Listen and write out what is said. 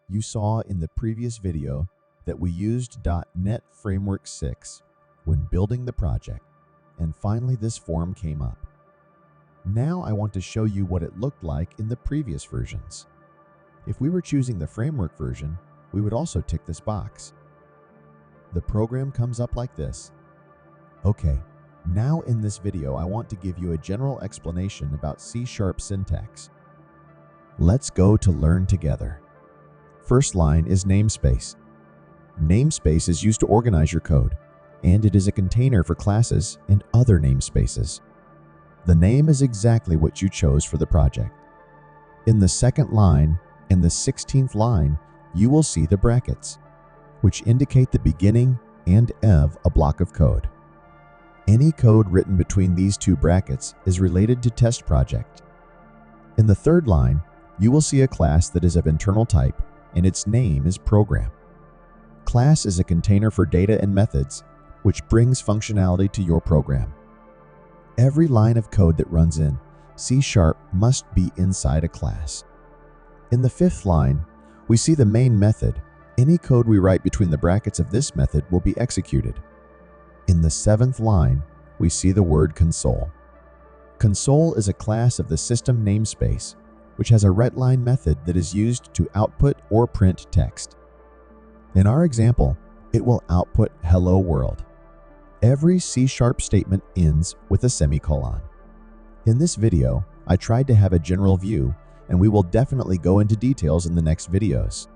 You saw in the previous video that we used .NET Framework 6 when building the project, and finally this form came up. Now I want to show you what it looked like in the previous versions. If we were choosing the framework version, we would also tick this box. The program comes up like this. Okay, now in this video I want to give you a general explanation about C# syntax. Let's go to Learn Together. First line is namespace. Namespace is used to organize your code, and it is a container for classes and other namespaces. The name is exactly what you chose for the project. In the second line and the 16th line, you will see the brackets, which indicate the beginning and end of a block of code. Any code written between these two brackets is related to test project. In the third line, you will see a class that is of internal type, and its name is program. Class is a container for data and methods, which brings functionality to your program. Every line of code that runs in C# must be inside a class. In the fifth line, we see the main method. Any code we write between the brackets of this method will be executed. In the seventh line, we see the word console. Console is a class of the system namespace, which has a writeline method that is used to output or print text. In our example, it will output hello world. Every C# statement ends with a semicolon. In this video, I tried to have a general view, and we will definitely go into details in the next videos.